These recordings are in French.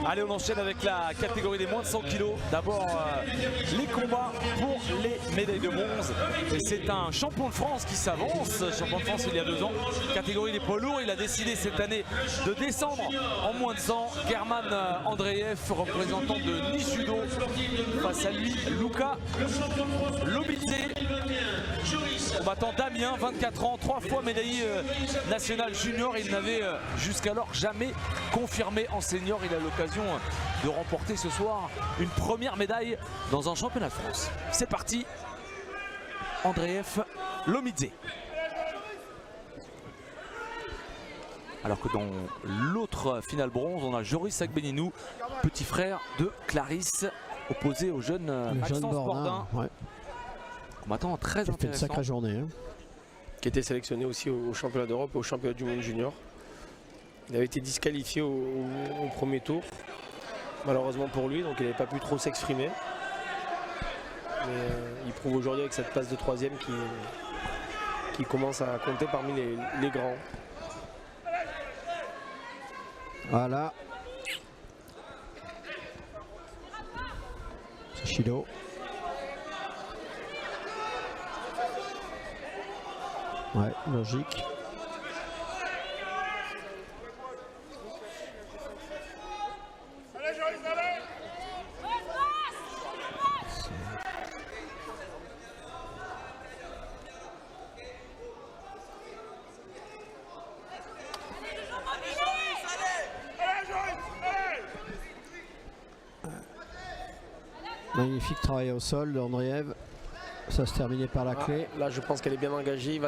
Allez, on enchaîne avec la catégorie des moins de 100 kg. D'abord, les combats pour les médailles de bronze. Et c'est un champion de France qui s'avance. Champion de France il y a 2 ans. Catégorie des poids lourds. Il a décidé cette année de descendre en moins de 100. German Andreev, représentant de Nice Judo. Face à lui, Luka Lobidze. Combattant Damien, 24 ans, 3 fois médaillé national junior. Il n'avait jusqu'alors jamais confirmé en senior. Il a l'occasion de remporter ce soir une première médaille dans un championnat de France. C'est parti, Andreev Lobidze. Alors que dans l'autre finale bronze, on a Joris Agbeninou, petit frère de Clarisse, opposé au jeune Maxence Bordin. Ouais. Combattant très intéressant. Fait une sacrée journée. Hein. Qui était sélectionné aussi au championnat d'Europe et au championnat du monde junior. Il avait été disqualifié au premier tour, malheureusement pour lui, donc il n'avait pas pu trop s'exprimer. Mais il prouve aujourd'hui avec cette place de 3e qui commence à compter parmi les grands. Voilà. C'est Shido. Ouais, logique. Magnifique travail au sol de Andreev. Ça se terminait par la clé. Là, je pense qu'elle est bien engagée.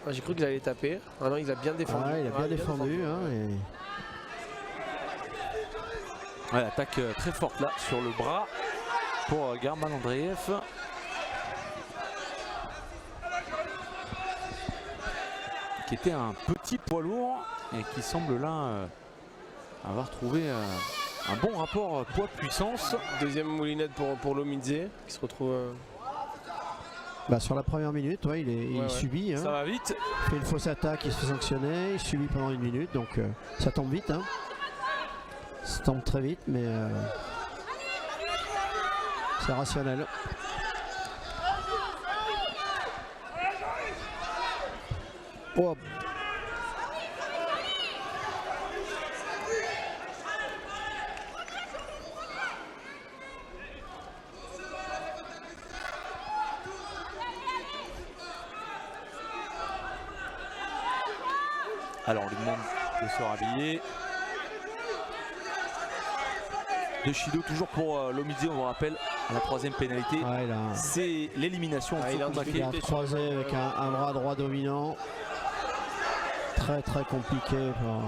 J'ai cru qu'il allait taper. Ah non, il a bien défendu. Ah, il a bien défendu. Hein, et... ouais, attaque très forte là sur le bras pour German Andreev. Qui était un petit poids lourd et qui semble là avoir trouvé un bon rapport poids-puissance. Deuxième moulinette pour Lobidze qui se retrouve... Bah, sur la première minute, ouais, il subit. Hein. Ça va vite. Il fait une fausse attaque, il se fait sanctionner, il subit pendant 1 minute, donc ça tombe vite. Hein. Ça tombe très vite, mais c'est rationnel. Oh. Alors on lui demande de se rhabiller. De Shido toujours pour Lobidze, on vous rappelle, à la 3e pénalité. Ouais, c'est l'élimination. Il a croisé avec un bras droit dominant. Très très compliqué pour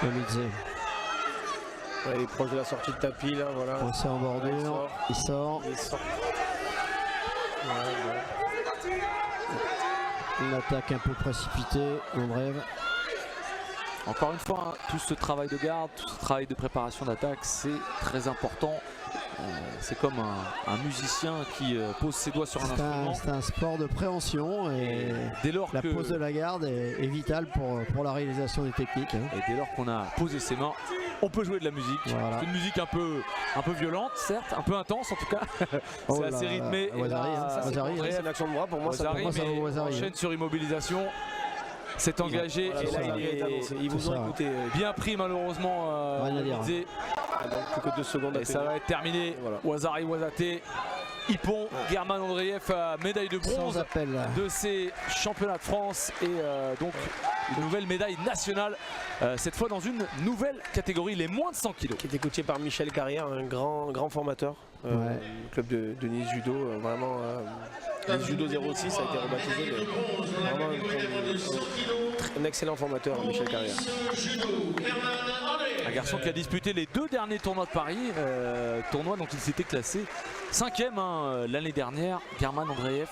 Lobidze. Ouais, il est proche de la sortie de tapis là, voilà. Coincé en bordure, il sort. Une attaque un peu précipitée, Andreev. Encore une fois, tout ce travail de garde, tout ce travail de préparation d'attaque, c'est très important. C'est comme un musicien qui pose ses doigts sur un instrument. C'est un sport de préhension et dès lors la pose de la garde est vitale pour la réalisation des techniques. Hein. Et dès lors qu'on a posé ses mains, on peut jouer de la musique. Voilà. C'est une musique un peu violente, certes, un peu intense en tout cas. C'est assez rythmé. C'est l'action de bras pour moi. Ça enchaîne sur immobilisation. C'est engagé et ils vous ont écouté. Bien pris malheureusement. Donc plus que 2 secondes. Et ça va être terminé. Voilà. Wazari Wazate, Ippon, German Andreev, médaille de bronze de ces championnats de France et donc une nouvelle médaille nationale, cette fois dans une nouvelle catégorie, les moins de 100 kg. Qui était coaché par Michel Carrière, un grand formateur, club de Nice Judo, vraiment. Nice Judo 06 a été rebaptisé, mais vraiment un excellent formateur, Michel Carrière. Un garçon qui a disputé les 2 derniers tournois de Paris, tournois dont il s'était classé 5e l'année dernière, German Andreev.